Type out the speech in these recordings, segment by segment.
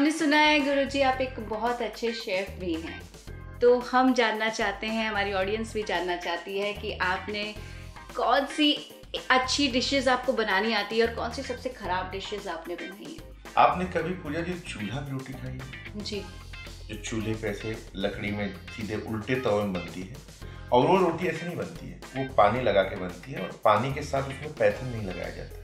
हमने सुना है गुरुजी आप एक बहुत अच्छे शेफ भी हैं, तो हम जानना चाहते हैं, हमारी ऑडियंस भी जानना चाहती है कि आपने कौन सी अच्छी डिशेस आपको बनानी आती है और कौन सी सबसे खराब डिशेस आपने बनाई है। आपने कभी पूजा जी चूल्हा की रोटी खाई है? जी। जो चूल्हे पे ऐसे लकड़ी में सीधे उल्टे तवे में बनती है और वो रोटी ऐसे नहीं बनती है, वो पानी लगा के बनती है और पानी के साथ उसमें पैथर नहीं लगाया जाता है,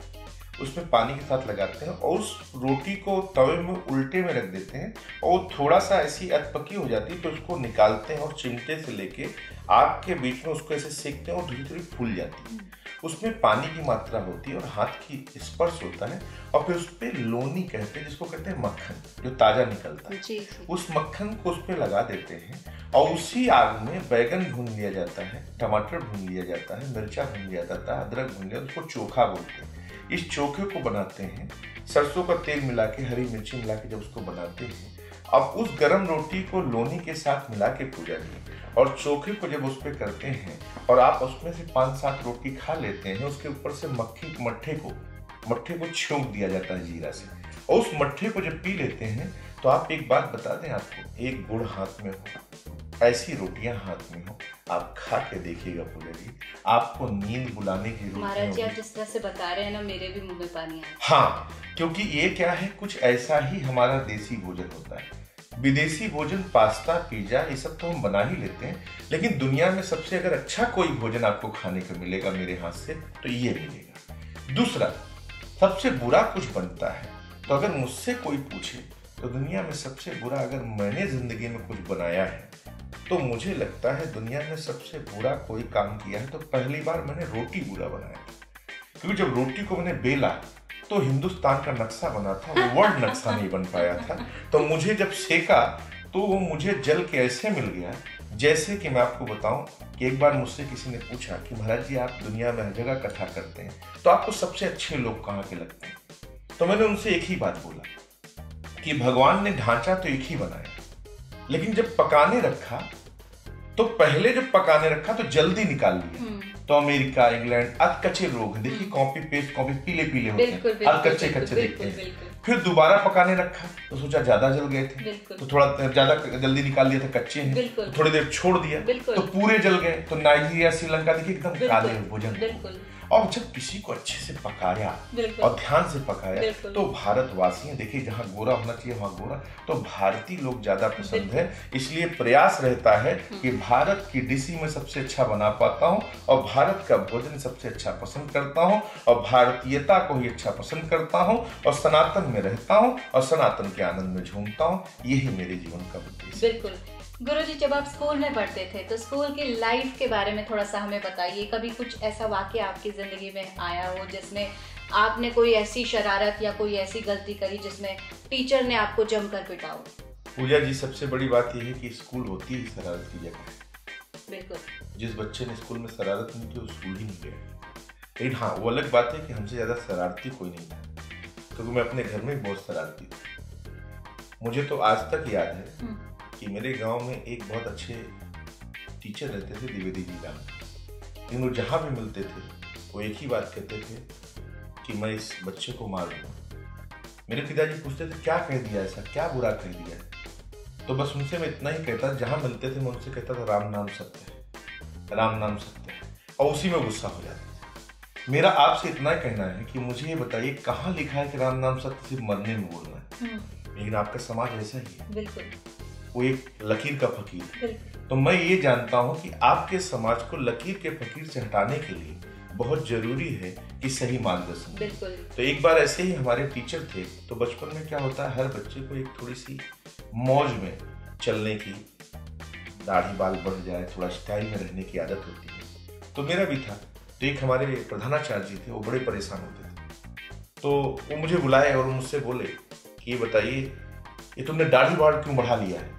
उसमें पानी के साथ लगाते हैं और उस रोटी को तवे में उल्टे में रख देते हैं और थोड़ा सा ऐसी अधपकी हो जाती है तो उसको निकालते हैं और चिमटे से लेके आग के बीच में उसको ऐसे सेकते हैं और धीरे धीरे फूल जाती है। उसमें पानी की मात्रा होती है और हाथ की स्पर्श होता है और फिर उस पर लोनी कहते हैं, जिसको कहते हैं मक्खन, जो ताजा निकलता है। जी। उस मक्खन को उस पर लगा देते हैं और उसी आग में बैगन भून लिया जाता है, टमाटर भून लिया जाता है, मिर्चा भून लिया जाता है, अदरक भून लिया, उसको चोखा बोलते हैं। इस चोखे को बनाते हैं सरसों का तेल मिला के, हरी मिर्ची मिला के जब उसको बनाते हैं, अब उस गरम रोटी को लोनी के साथ मिला के पूजा जी और चोखे को जब उस पर करते हैं और आप उसमें से 5-7 रोटी खा लेते हैं, उसके ऊपर से मट्ठे को छौंक दिया जाता है जीरा से और उस मट्ठे को जब पी लेते हैं तो आप एक बात बता दें, आपको एक गुड़ हाथ में हो, ऐसी रोटियां हाथ में हो, आप खा के देखिएगा पूजा जी, आपको नींद बुलाने की जरूरत महाराज जी, आप जिस तरह से बता रहे हैं ना, मेरे भी मुंह में पानी आ। हाँ, क्योंकि ये क्या है, कुछ ऐसा ही हमारा देसी भोजन होता है। विदेशी भोजन, पास्ता, पिज्जा, ये सब तो हम बना ही लेते हैं, लेकिन दुनिया में सबसे अगर अच्छा कोई भोजन आपको खाने को मिलेगा मेरे हाथ से तो ये मिलेगा। दूसरा, सबसे बुरा कुछ बनता है तो अगर मुझसे कोई पूछे तो दुनिया में सबसे बुरा अगर मैंने जिंदगी में कुछ बनाया है तो मुझे लगता है दुनिया में सबसे बुरा कोई काम किया है तो पहली बार मैंने रोटी बुरा बनाया, क्योंकि जब रोटी को मैंने बेला तो हिंदुस्तान का नक्शा बना था, वो वर्ल्ड नक्शा नहीं बन पाया था। तो मुझे जब सेका तो वो मुझे जल के ऐसे मिल गया जैसे कि मैं आपको बताऊं कि एक बार मुझसे किसी ने पूछा कि महाराज जी आप दुनिया में हर जगह कथा करते हैं तो आपको सबसे अच्छे लोग कहाँ के लगते हैं? तो मैंने उनसे एक ही बात बोला कि भगवान ने ढांचा तो एक ही बनाया, लेकिन जब पकाने रखा तो पहले जब पकाने रखा तो जल्दी निकाल लिया। तो अमेरिका, इंग्लैंड, अधकच्चे लोग देखिए, कॉपी पेस्ट कॉपी पीले पीले होते हैं, अधकच्चे कच्चे दिखते हैं। फिर दोबारा पकाने रखा तो सोचा ज्यादा जल गए थे तो थोड़ा ज्यादा जल्दी निकाल लिया था, कच्चे हैं तो थोड़ी देर छोड़ दिया तो पूरे जल गए। तो नाइजीरिया, श्रीलंका देखिए एकदम काले भोजन। और जब किसी को अच्छे से पकाया और ध्यान से पकाया तो भारतवासी देखिए, जहाँ गोरा होना चाहिए वहाँ गोरा, तो भारतीय लोग ज्यादा पसंद है। इसलिए प्रयास रहता है कि भारत की डिश में सबसे अच्छा बना पाता हूँ और भारत का भोजन सबसे अच्छा पसंद करता हूँ और भारतीयता को ही अच्छा पसंद करता हूँ और सनातन में रहता हूँ और सनातन के आनंद में झूमता हूँ। यही मेरे जीवन का उद्देश्य। बिल्कुल। गुरुजी, जब आप स्कूल में पढ़ते थे तो स्कूल की लाइफ के बारे में थोड़ा सा हमें बताइए। कभी कुछ ऐसा वाकया आपकी जिंदगी में आया हो जिसमें आपने कोई ऐसी शरारत या कोई ऐसी गलती करी जिसमें टीचर ने आपको जमकर पिटा हो? पूजा जी, सबसे बड़ी बात यह है कि स्कूल होती ही शरारत की जगह। बिल्कुल। जिस बच्चे ने स्कूल में शरारत नहीं की वो स्कूल ही नहीं गया। लेकिन हाँ, वो अलग बात है कि हमसे ज्यादा शरारती कोई नहीं था, क्योंकि मैं अपने घर में बहुत शरारती था। मुझे तो आज तक याद है कि मेरे गांव में एक बहुत अच्छे टीचर रहते थे, द्विवेदी जी नाम, लेकिन वो जहाँ भी मिलते थे वो एक ही बात कहते थे कि मैं इस बच्चे को मार दूंगा। मेरे पिताजी पूछते थे क्या कह दिया, ऐसा क्या बुरा कह दिया? तो बस उनसे मैं इतना ही कहता, जहाँ मिलते थे मैं उनसे कहता था राम नाम सत्य है, राम नाम सत्य है, और उसी में गुस्सा हो जाता था। मेरा आपसे इतना ही कहना है कि मुझे ये बताइए कहाँ लिखा है कि राम नाम सत्य सिर्फ मरने में बोलना है? लेकिन आपका समाज ऐसा ही है। बिल्कुल। वो एक लकीर का फकीर। तो मैं ये जानता हूं कि आपके समाज को लकीर के फकीर से हटाने के लिए बहुत जरूरी है कि सही मार्गदर्शन। बिल्कुल। तो एक बार ऐसे ही हमारे टीचर थे, तो बचपन में क्या होता है, हर बच्चे को एक थोड़ी सी मौज में चलने की, दाढ़ी बाल बढ़ जाए, थोड़ा स्टाइल में रहने की आदत होती है, तो मेरा भी था। तो एक हमारे प्रधानाचार्य जी थे, वो बड़े परेशान होते थे, तो वो मुझे बुलाए और मुझसे बोले कि ये बताइए ये तुमने दाढ़ी बाल क्यों बढ़ा लिया है?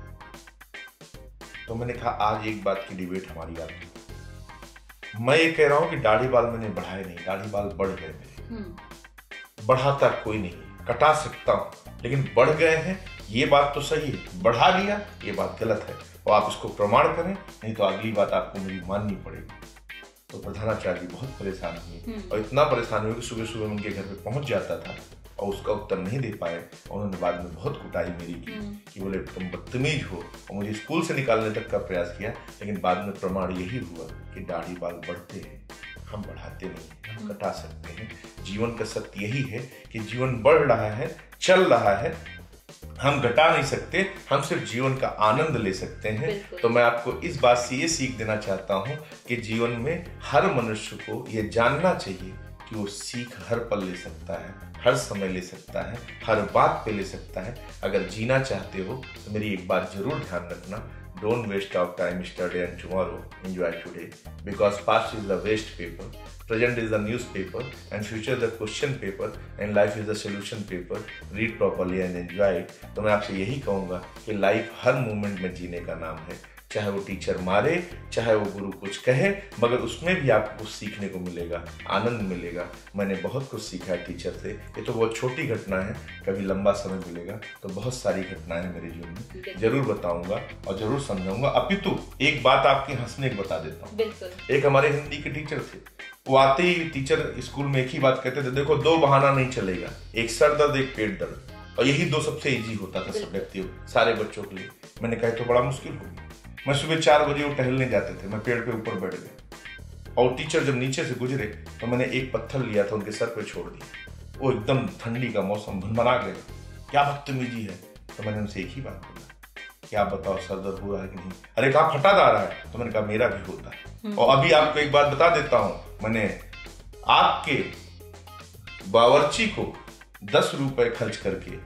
तो मैंने कहा आज एक बात की डिबेट हमारी आपकी, मैं ये कह रहा हूं कि दाढ़ी बाल मैंने बढ़ाए नहीं, दाढ़ी बाल बढ़ गए मेरे। बढ़ाता कोई नहीं, कटा सकता हूं, लेकिन बढ़ गए हैं ये बात तो सही है, बढ़ा लिया ये बात गलत है और आप इसको प्रमाण करें, नहीं तो अगली बात आपको मेरी माननी पड़ेगी। तो प्रधानाचार्य जी बहुत परेशान हुए और इतना परेशान हुए कि सुबह सुबह उनके घर पे पहुंच जाता था और उसका उत्तर नहीं दे पाए। उन्होंने बाद में बहुत कुटाई मेरी की कि बोले तुम बदतमीज हो, और मुझे स्कूल से निकालने तक का प्रयास किया। लेकिन बाद में प्रमाण यही हुआ कि दाढ़ी बाल बढ़ते हैं, हम बढ़ाते नहीं, हम कटा सकते हैं। जीवन का सत्य यही है कि जीवन बढ़ रहा है, चल रहा है, हम घटा नहीं सकते, हम सिर्फ जीवन का आनंद ले सकते हैं। तो मैं आपको इस बात से ये सीख देना चाहता हूं कि जीवन में हर मनुष्य को ये जानना चाहिए कि वो सीख हर पल ले सकता है, हर समय ले सकता है, हर बात पे ले सकता है। अगर जीना चाहते हो तो मेरी एक बात जरूर ध्यान रखना, don't waste our time yesterday and tomorrow, enjoy today, because past is the waste paper, present is the newspaper, and future is the question paper, and life is the solution paper. Read properly and enjoy it. तो मैं आपसे यही कहूँगा कि life हर moment में जीने का नाम है, चाहे वो टीचर मारे, चाहे वो गुरु कुछ कहे, मगर उसमें भी आपको कुछ सीखने को मिलेगा, आनंद मिलेगा। मैंने बहुत कुछ सीखा है टीचर से। ये तो बहुत छोटी घटना है, कभी लंबा समय मिलेगा तो बहुत सारी घटनाएं हैं मेरे जीवन में, जरूर बताऊंगा और जरूर समझाऊंगा। अपितु एक बात आपके हंसने को बता देता हूँ। एक हमारे हिंदी के टीचर थे, वो आते ही टीचर स्कूल में एक ही बात कहते थे, देखो दो बहाना नहीं चलेगा, एक सर दर्द एक पेट दर्द, और यही दो सबसे इजी होता था सब व्यक्तियों सारे बच्चों के लिए। मैंने कहा तो बड़ा मुश्किल होगी। मैं सुबह 4 बजे वो टहलने जाते थे, मैं पेड़ पे ऊपर बैठ गया और टीचर जब नीचे से गुजरे तो मैंने एक पत्थर लिया था उनके सर पे छोड़ दिया। वो एकदम ठंडी का मौसम भनभना गए, क्या बदतमीजी है। तो मैंने उनसे एक ही बात बोला कि आप बताओ सर दर्द हो रहा है कि नहीं। अरे कहा फटादार है। तो मैंने कहा मेरा भी होता है। और अभी आपको एक बात बता देता हूं, मैंने आपके बावर्ची को 10 रुपए खर्च करके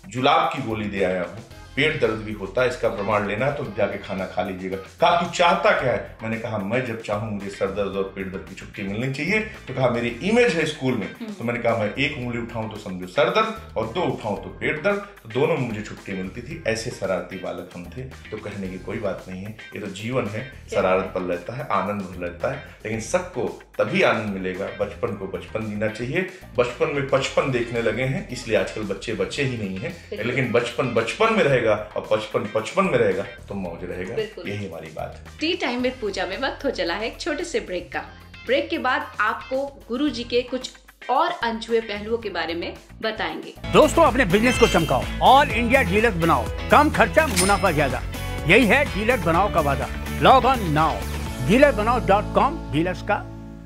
जुलाब की गोली दे आया हूं। पेट दर्द भी होता है, इसका प्रमाण लेना है तो जाके खाना खा लीजिएगा। कहा तू चाहता क्या है। मैंने कहा मैं जब चाहूं मुझे सर दर्द और पेट दर्द की छुट्टी मिलनी चाहिए। तो कहा मेरी इमेज है स्कूल में। तो मैंने कहा मैं 1 उंगली उठाऊं तो समझो सर दर्द और 2 उठाऊं तो पेट दर्द, तो दोनों में मुझे छुट्टी मिलती थी। ऐसे शरारती बालक हम थे। तो कहने की कोई बात नहीं है, ये तो जीवन है, शरारत पल रहता है, आनंद भर रहता है, लेकिन सबको तभी आनंद मिलेगा, बचपन को बचपन जीना चाहिए। बचपन में 55 देखने लगे हैं, इसलिए आजकल बच्चे बच्चे ही नहीं है, लेकिन बचपन बचपन में रहेगा और 55 में रहेगा तो मौज रहेगा। यही हमारी बात है। टी टाइम विद पूजा में वक्त हो चला है एक छोटे से ब्रेक का। ब्रेक के बाद आपको गुरुजी के कुछ और अनछुए पहलुओं के बारे में बताएंगे। दोस्तों अपने बिजनेस को चमकाओ, ऑल इंडिया डीलर्स बनाओ, कम खर्चा मुनाफा ज्यादा, यही है डीलर बनाओ का वादा। लॉग ऑन नाउ dealerbanaओ.com, डीलर्स का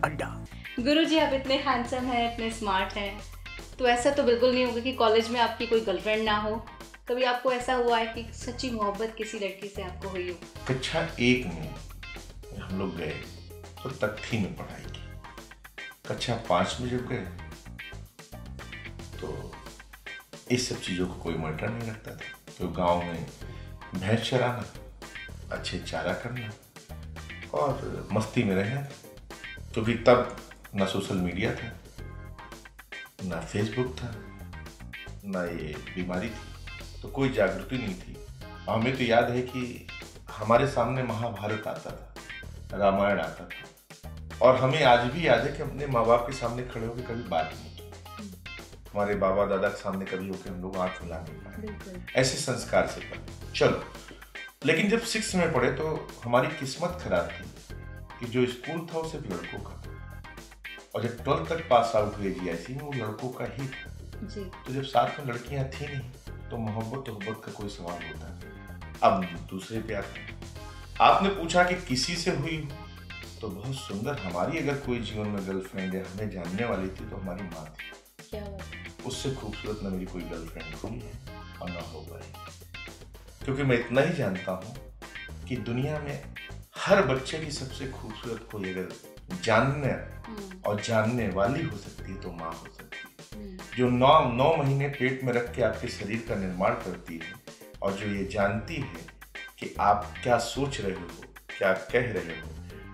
अड्डा। गुरुजी आप इतने हैंडसम हैं, इतने स्मार्ट हैं, तो ऐसा तो बिल्कुल नहीं होगा कि कॉलेज में आपकी कोई गर्लफ्रेंड ना हो। कभी आपको ऐसा हुआ है कि सच्ची मोहब्बत किसी लड़की से आपको हुई हो? कक्षा 1 में हम लोग गए तो तख्ती में पढ़ाई की। कक्षा 5 में जब गए तो इस सब चीज़ों को कोई मैटर नहीं रखता था। तो गांव में भैंस चराना, अच्छे चारा करना और मस्ती में रहना, क्योंकि तब ना सोशल मीडिया था, ना फेसबुक था, ना ये बीमारी थी, तो कोई जागृति नहीं थी। हमें तो याद है कि हमारे सामने महाभारत आता था, रामायण आता था, और हमें आज भी याद है कि अपने माँ बाप के सामने खड़े होकर कभी बात नहीं की। हमारे बाबा दादा के सामने कभी होकर हम लोग आंख मिला नहीं पाए, ऐसे संस्कार से पढ़े। चलो, लेकिन जब 6 में पढ़े तो हमारी किस्मत खराब थी कि जो स्कूल था वो सिर्फ लड़कों का था, और जब 12th तक पास आउट हुए GIC में वो लड़कों का ही था जी। तो जब साथ में लड़कियां थी नहीं तो मोहब्बत का कोई सवाल होता है। अब दूसरे पे आते हैं। आपने पूछा कि किसी से हुई, तो बहुत सुंदर, हमारी अगर कोई जीवन में गर्लफ्रेंड है, हमें जानने वाली थी तो हमारी माँ थी। क्या बात? उससे खूबसूरत न मेरी कोई गर्लफ्रेंड हुई है और ना होगा, क्योंकि मैं इतना ही जानता हूँ कि दुनिया में हर बच्चे की सबसे खूबसूरत कोई अगर जानने और जानने वाली हो सकती है तो माँ हो सकती है, जो 9 महीने पेट में रख के आपके शरीर का निर्माण करती है, और जो ये जानती है कि आप क्या सोच रहे हो, क्या कह रहे हो,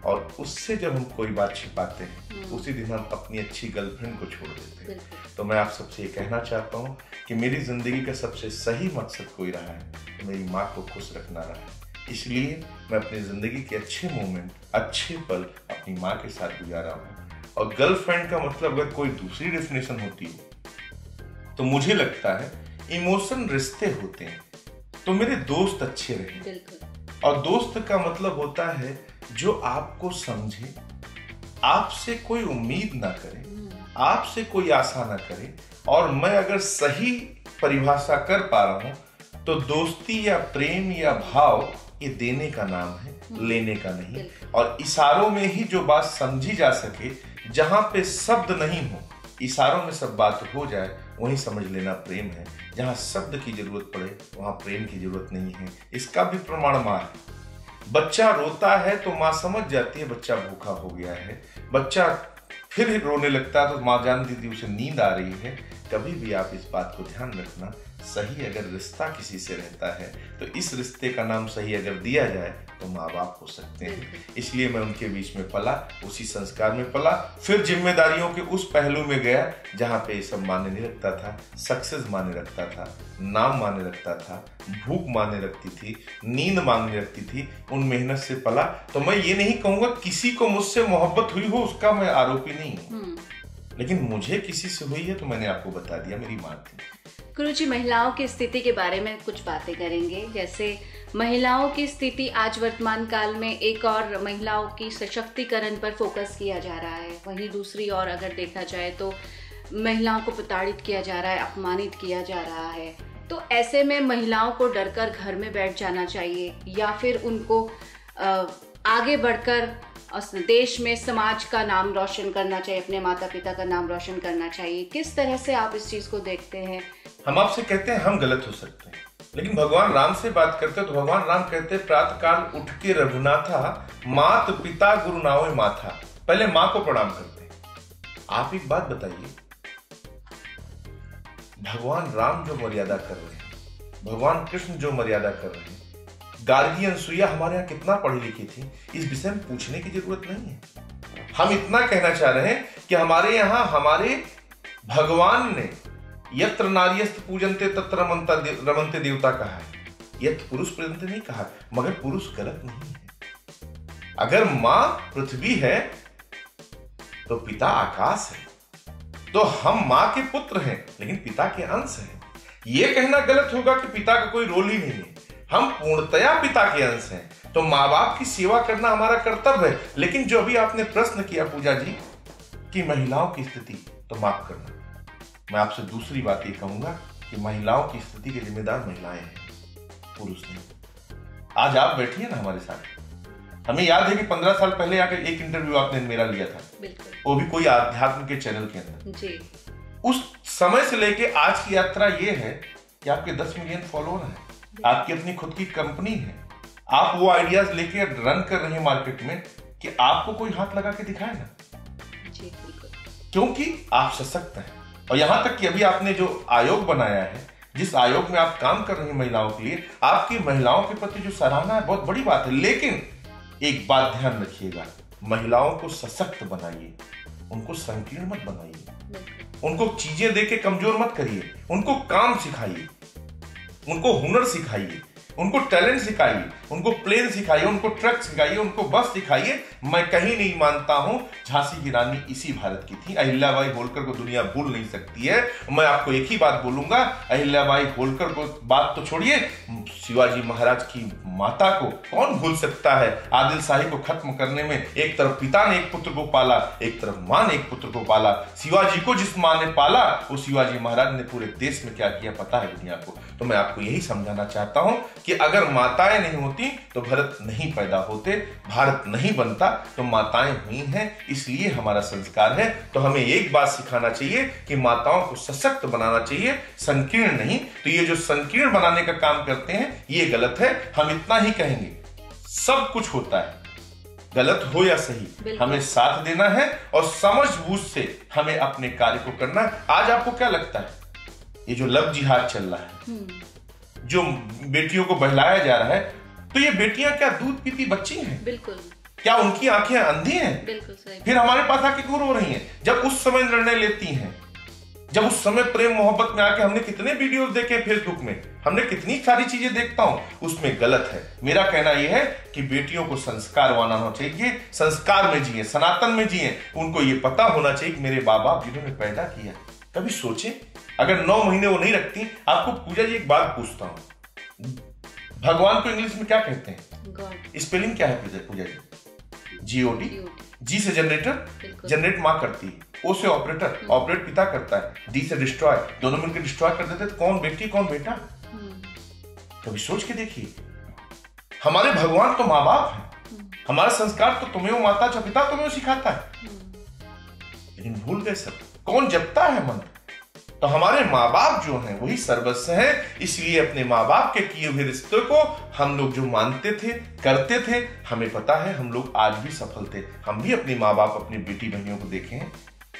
और उससे जब हम कोई बात छिपाते हैं उसी दिन हम अपनी अच्छी गर्लफ्रेंड को छोड़ देते हैं। तो मैं आप सबसे ये कहना चाहता हूँ कि मेरी जिंदगी का सबसे सही मकसद कोई रहा है तो मेरी माँ को खुश रखना रहा है। इसलिए मैं अपनी जिंदगी के अच्छे मोमेंट, अच्छे पल अपनी माँ के साथ गुजारा हूँ। और गर्लफ्रेंड का मतलब अगर कोई दूसरी डेफिनेशन होती है तो मुझे लगता है इमोशन रिश्ते होते हैं, तो मेरे दोस्त अच्छे रहे, और दोस्त का मतलब होता है जो आपको समझे, आपसे कोई उम्मीद ना करे, आपसे कोई आशा ना करे, और मैं अगर सही परिभाषा कर पा रहा हूं तो दोस्ती या प्रेम या भाव ये देने का नाम है, लेने का नहीं। और इशारों में ही जो बात समझी जा सके, जहां पे शब्द नहीं हो, इशारों में सब बात हो जाए, वही समझ लेना प्रेम है। जहां शब्द की जरूरत पड़े वहां प्रेम की जरूरत नहीं है। इसका भी प्रमाण मां है। बच्चा रोता है तो मां समझ जाती है बच्चा भूखा हो गया है। बच्चा फिर रोने लगता है तो मां जानती थी उसे नींद आ रही है। कभी भी आप इस बात को ध्यान रखना, सही अगर रिश्ता किसी से रहता है तो इस रिश्ते का नाम सही अगर दिया जाए तो माँ बाप हो सकते हैं। इसलिए मैं उनके बीच में पला, उसी संस्कार में पला, फिर जिम्मेदारियों के उस पहलू में गया जहाँ पे सब माने नहीं रखता था। सक्सेस माने रखता था, नाम माने रखता था, भूख माने रखती थी, नींद मांगने रखती थी। उन मेहनत से पला। तो मैं ये नहीं कहूंगा किसी को मुझसे मोहब्बत हुई हो, उसका मैं आरोपी नहीं हूँ, लेकिन मुझे किसी से हुई है तो मैंने आपको बता दिया, मेरी माँ थी। गुरुजी, महिलाओं की स्थिति के बारे में कुछ बातें करेंगे। जैसे महिलाओं की स्थिति आज वर्तमान काल में एक और महिलाओं की सशक्तिकरण पर फोकस किया जा रहा है, वहीं दूसरी ओर अगर देखा जाए तो महिलाओं को प्रताड़ित किया जा रहा है, अपमानित किया जा रहा है। तो ऐसे में महिलाओं को डरकर घर में बैठ जाना चाहिए या फिर उनको आगे बढ़कर देश में समाज का नाम रोशन करना चाहिए, अपने माता पिता का नाम रोशन करना चाहिए? किस तरह से आप इस चीज को देखते हैं? हम आपसे कहते हैं हम गलत हो सकते हैं, लेकिन भगवान राम से बात करते हैं तो भगवान राम कहते हैं प्रातः काल उठ के रघुनाथा, मात पिता गुरु नावे माथा। पहले माँ को प्रणाम करते हैं। आप एक बात बताइए, भगवान राम जो मर्यादा कर रहे हैं, भगवान कृष्ण जो मर्यादा कर रहे हैं, गार्गी अनसुईया हमारे यहाँ कितना पढ़ी लिखी थी, इस विषय में पूछने की जरूरत नहीं है। हम इतना कहना चाह रहे हैं कि हमारे यहाँ हमारे भगवान ने यत्र नार्यस्त पूजन्ते तत्र रमन्ते देवता कहा है, यत्र पुरुष पूजन्ते नहीं कहा, मगर पुरुष गलत नहीं है। अगर माँ पृथ्वी है तो पिता आकाश है, तो हम माँ के पुत्र हैं लेकिन पिता के अंश हैं। यह कहना गलत होगा कि पिता का कोई रोल ही नहीं है। हम पूर्णतया पिता के अंश हैं, तो माँ बाप की सेवा करना हमारा कर्तव्य है। लेकिन जो अभी आपने प्रश्न किया पूजा जी कि महिलाओं की स्थिति, तो माफ करना, मैं आपसे दूसरी बात ये कहूंगा कि महिलाओं की स्थिति के जिम्मेदार महिलाएं हैं, पुरुष नहीं। आज आप बैठी है ना हमारे साथ, हमें याद है कि 15 साल पहले आकर एक इंटरव्यू आपने मेरा लिया था, वो भी कोई आध्यात्म के चैनल के अंदर जी। उस समय से लेके आज की यात्रा ये है कि आपके 10 मिलियन फॉलोअर हैं, आपकी अपनी खुद की कंपनी है, आप वो आइडियाज लेके रन कर रहे हैं मार्केट में कि आपको कोई हाथ लगा के दिखाए ना जी, क्योंकि आप सशक्त हैं। और यहां तक कि अभी आपने जो आयोग बनाया है, जिस आयोग में आप काम कर रही हैं महिलाओं के लिए, आपकी महिलाओं के प्रति जो सराहना है बहुत बड़ी बात है। लेकिन एक बात ध्यान रखिएगा, महिलाओं को सशक्त बनाइए, उनको संकीर्ण मत बनाइए, उनको चीजें देके कमजोर मत करिए, उनको काम सिखाइए, उनको हुनर सिखाइए, उनको टैलेंट सिखाइए, उनको प्लेन सिखाइए, उनको ट्रक सिखाइए, उनको बस सिखाइए। मैं कहीं नहीं मानता हूं झांसी की रानी इसी भारत की थी। अहिल्याबाई होलकर को दुनिया भूल नहीं सकती है। मैं आपको एक ही बात बोलूंगा, अहिल्याबाई होलकर को बात तो छोड़िए, शिवाजी महाराज की माता को कौन भूल सकता है। आदिल शाही को खत्म करने में एक तरफ पिता ने एक पुत्र को पाला, एक तरफ मां ने एक पुत्र को पाला। शिवाजी को जिस मां ने पाला, वो शिवाजी महाराज ने पूरे देश में क्या किया पता है दुनिया को। तो मैं आपको यही समझाना चाहता हूं कि अगर माताएं नहीं होती तो भारत नहीं पैदा होते, भारत नहीं बनता। तो माताएं हुई हैं, इसलिए हमारा संस्कार है। तो हमें एक बात सिखाना चाहिए कि माताओं को सशक्त बनाना चाहिए, संकीर्ण नहीं। तो ये जो संकीर्ण बनाने का काम करते हैं ये गलत है। हम इतना ही कहेंगे, सब कुछ होता है, गलत हो या सही, हमें साथ देना है और समझबूझ से हमें अपने कार्य को करना है। आज आपको क्या लगता है, ये जो लव जिहाद चल रहा है, जो बेटियों को बहलाया जा रहा है, तो ये बेटियां क्या दूध पीती बच्ची हैं? बिल्कुल। क्या उनकी आंखें अंधी हैं? बिल्कुल सही। फिर हमारे पास आके क्यों रो रही हैं? जब उस समय निर्णय लेती हैं, जब उस समय प्रेम मोहब्बत में आके, हमने कितने वीडियोस देखे फेसबुक में, हमने कितनी सारी चीजें देखता हूं, उसमें गलत है। मेरा कहना यह है कि बेटियों को संस्कार होना चाहिए, संस्कार में जिए, सनातन में जिए। उनको ये पता होना चाहिए कि मेरे बाप बाप जिन्होंने पैदा किया, कभी सोचे अगर 9 महीने वो नहीं रखती। आपको पूजा जी एक बात पूछता हूं, भगवान को इंग्लिश में क्या कहते हैं? स्पेलिंग क्या है पूजा जी? GOD। जी से जनरेटर, जनरेट मां करती है। ओ से ऑपरेटर, ऑपरेट पिता करता है, डी से डिस्ट्रॉय, दोनों मिलकर डिस्ट्रॉय कर देते तो कौन बेटी कौन बेटा? कभी सोच के देखिए। हमारे भगवान तो माँ बाप हैं, हमारा संस्कार तो तुम्हें माता च पिता तुम्हें सिखाता है, लेकिन भूल गए सब। कौन जपता है मंत्र? तो हमारे माँ बाप जो हैं वही सर्वस्व हैं। इसलिए अपने माँ बाप के किए हुए रिश्ते को हम लोग जो मानते थे, करते थे, हमें पता है हम लोग आज भी सफल थे। हम भी अपनी माँ बाप, अपनी बेटी बहनियों को देखें,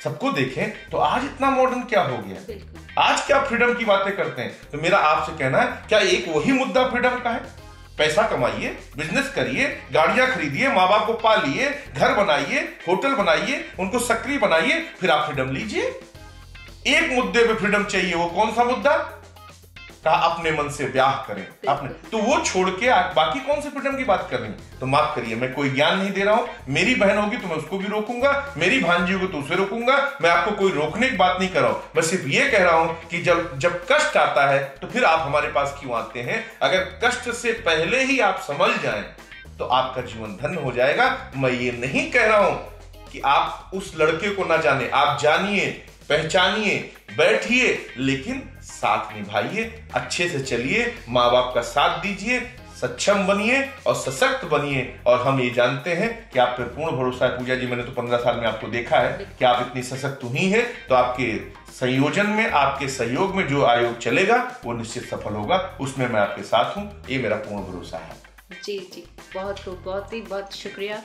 सबको देखें, तो आज इतना मॉडर्न क्या हो गया? आज क्या फ्रीडम की बातें करते हैं? तो मेरा आपसे कहना है, क्या एक वही मुद्दा फ्रीडम का है? पैसा कमाइए, बिजनेस करिए, गाड़ियां खरीदिए, माँ बाप को पालिए, घर बनाइए, होटल बनाइए, उनको सक्रिय बनाइए, फिर आप फ्रीडम लीजिए। एक मुद्दे पे फ्रीडम चाहिए, वो कौन सा मुद्दा? कहा अपने मन से ब्याह करें अपने, तो वो छोड़ के बाकी कौन से फ्रीडम की बात कर रही हैं? तो माफ करिए, मैं कोई ज्ञान नहीं दे रहा हूं। मेरी बहन होगी तो मैं उसको भी रोकूंगा, मेरी भांजी होगी तो उसे रोकूंगा। मैं आपको कोई रोकने की बात नहीं कर रहा हूं, मैं सिर्फ ये कह रहा हूं कि जब कष्ट आता है तो फिर आप हमारे पास क्यों आते हैं? अगर कष्ट से पहले ही आप समझ जाएं तो आपका जीवन धन्य हो जाएगा। मैं ये नहीं कह रहा हूं कि आप उस लड़के को ना जाने, आप जानिए, पहचानिए, बैठिए, लेकिन साथ निभाइए, अच्छे से चलिए, माँ बाप का साथ दीजिए, सक्षम बनिए और सशक्त बनिए। और हम ये जानते हैं कि आप पे पूर्ण भरोसा है। पूजा जी, मैंने तो 15 साल में आपको देखा है कि आप इतनी सशक्त हुई हैं, तो आपके संयोजन में, आपके सहयोग में जो आयोग चलेगा वो निश्चित सफल होगा। उसमें मैं आपके साथ हूँ, ये मेरा पूर्ण भरोसा है। जी, बहुत शुक्रिया।